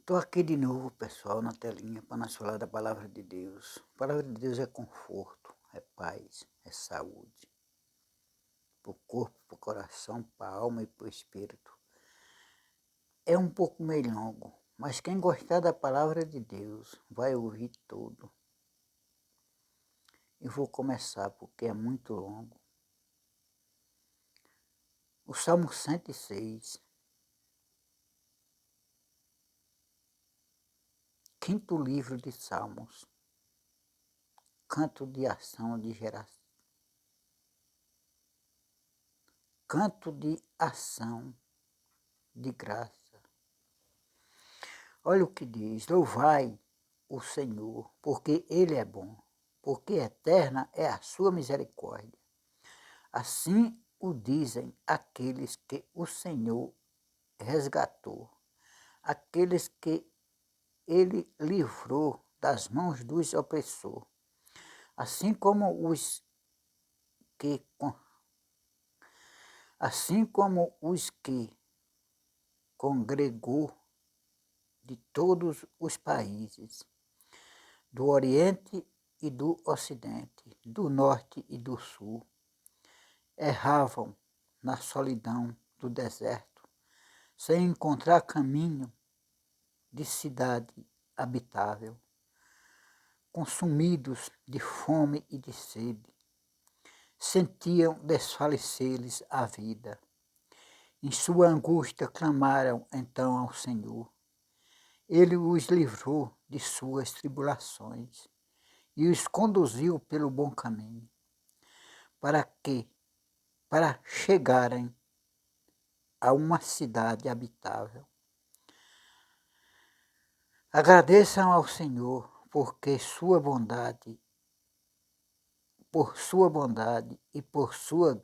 Estou aqui de novo, pessoal, na telinha para nós falar da palavra de Deus. A palavra de Deus é conforto, é paz, é saúde. Para o corpo, para o coração, para a alma e para o espírito. É um pouco meio longo, mas quem gostar da palavra de Deus vai ouvir tudo. Eu vou começar porque é muito longo. O Salmo 106, quinto livro de Salmos, canto de ação de geração. Canto de ação de graça. Olha o que diz: louvai o Senhor, porque Ele é bom, porque eterna é a sua misericórdia. Assim o dizem aqueles que o Senhor resgatou, aqueles que Ele livrou das mãos dos opressores, assim como que os que congregou de todos os países, do Oriente e do Ocidente, do Norte e do Sul, erravam na solidão do deserto, sem encontrar caminho de cidade habitável, consumidos de fome e de sede, sentiam desfalecer-lhes a vida. Em sua angústia clamaram então ao Senhor. Ele os livrou de suas tribulações e os conduziu pelo bom caminho, para chegarem a uma cidade habitável. Agradeçam ao Senhor, porque por sua bondade e por suas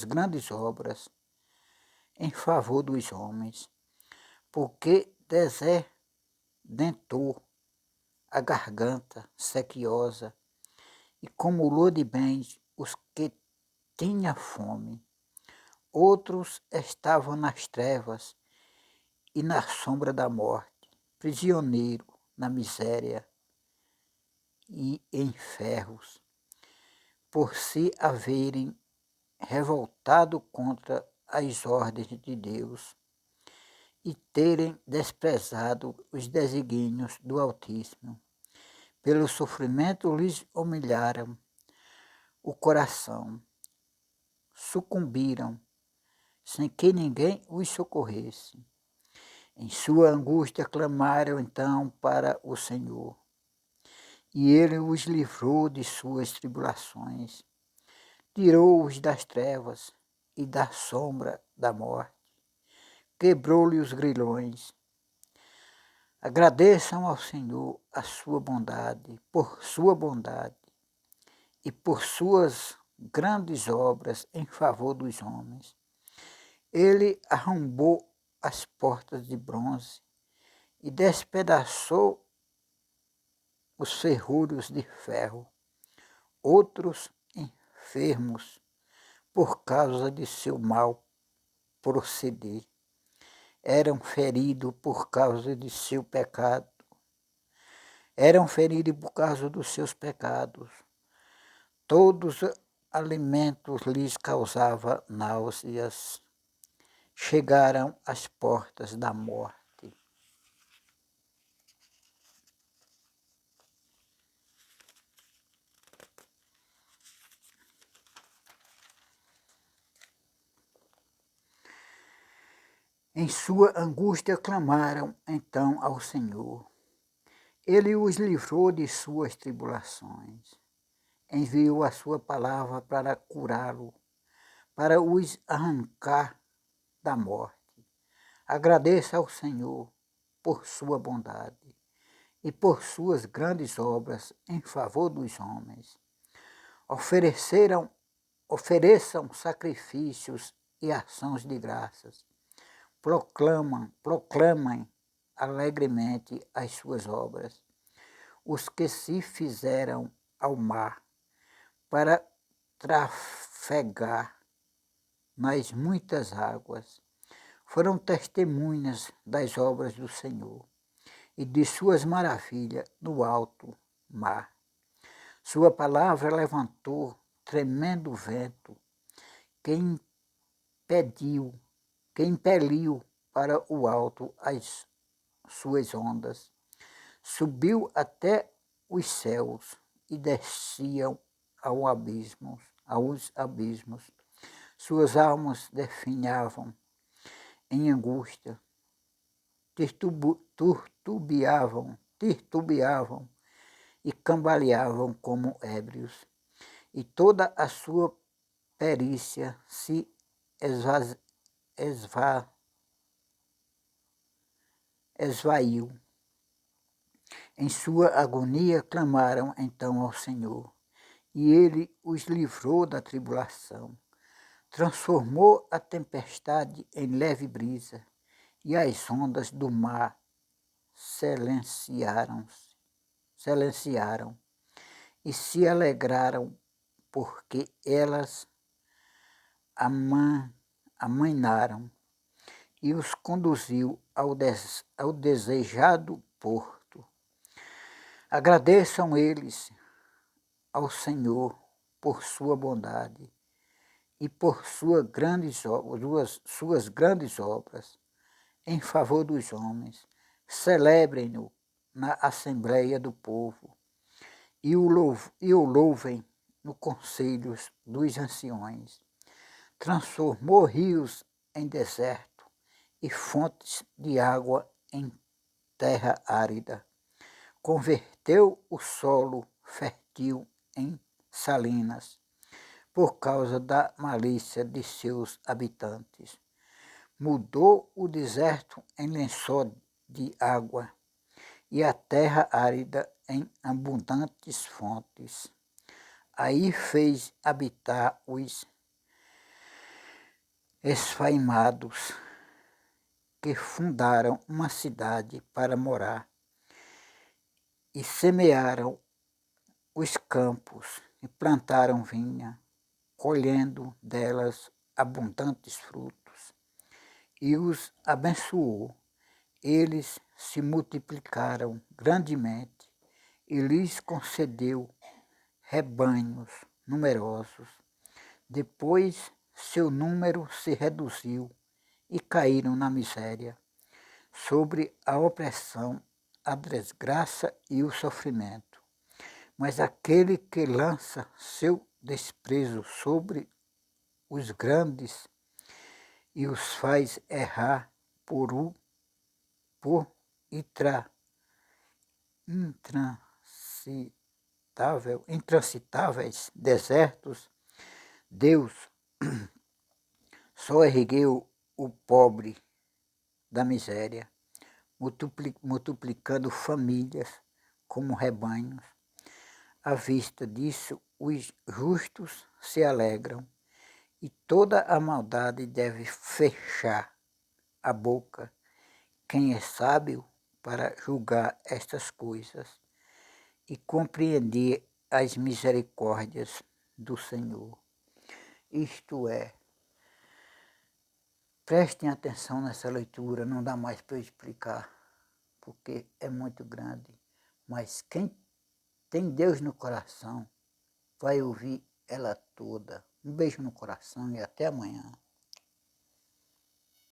grandes obras em favor dos homens, porque desdentou a garganta sequiosa e cumulou de bens os que tinham fome. Outros estavam nas trevas e na sombra da morte, prisioneiro na miséria e em ferros, por se haverem revoltado contra as ordens de Deus e terem desprezado os desígnios do Altíssimo. Pelo sofrimento lhes humilharam o coração, sucumbiram sem que ninguém os socorresse. Em sua angústia clamaram então para o Senhor, e ele os livrou de suas tribulações, tirou-os das trevas e da sombra da morte, quebrou-lhe os grilhões. Agradeçam ao Senhor a sua bondade e por suas grandes obras em favor dos homens. Ele arrombou as portas de bronze e despedaçou os ferrolhos de ferro. Outros enfermos, por causa de seu mau proceder, eram feridos por causa de seu pecado. Eram feridos por causa dos seus pecados. Todos os alimentos lhes causavam náuseas. Chegaram às portas da morte. Em sua angústia clamaram então ao Senhor. Ele os livrou de suas tribulações. Enviou a sua palavra para curá-lo, para os arrancar da morte. Agradeça ao Senhor por sua bondade e por suas grandes obras em favor dos homens. Ofereçam sacrifícios e ações de graças. Proclamem alegremente as suas obras. Os que se fizeram ao mar para trafegar nas muitas águas, foram testemunhas das obras do Senhor e de suas maravilhas no alto mar. Sua palavra levantou tremendo vento que impeliu para o alto as suas ondas. Subiu até os céus e desciam aos abismos. Suas almas definhavam em angústia, titubeavam e cambaleavam como ébrios, e toda a sua perícia se esvaiu. Em sua agonia clamaram então ao Senhor, e ele os livrou da tribulação. Transformou a tempestade em leve brisa, e as ondas do mar silenciaram e se alegraram, porque elas amainaram e os conduziu ao desejado porto. Agradeçam eles ao Senhor por sua bondade e por suas grandes obras em favor dos homens. Celebrem-no na Assembleia do Povo e o louvem no conselho dos anciões. Transformou rios em deserto e fontes de água em terra árida. Converteu o solo fértil em salinas, por causa da malícia de seus habitantes. Mudou o deserto em lençol de água e a terra árida em abundantes fontes. Aí fez habitar os esfaimados, que fundaram uma cidade para morar, e semearam os campos, e plantaram vinha, colhendo delas abundantes frutos, e os abençoou. Eles se multiplicaram grandemente, e lhes concedeu rebanhos numerosos. Depois seu número se reduziu e caíram na miséria, sobre a opressão, a desgraça e o sofrimento. Mas aquele que lança seu desprezo sobre os grandes e os faz errar por intransitáveis desertos, Deus só ergueu o pobre da miséria, multiplicando famílias como rebanhos. À vista disso, os justos se alegram, e toda a maldade deve fechar a boca. Quem é sábio para julgar estas coisas e compreender as misericórdias do Senhor. Isto é, prestem atenção nessa leitura, não dá mais para eu explicar, porque é muito grande. Mas quem tem Deus no coração vai ouvir ela toda. Um beijo no coração e até amanhã.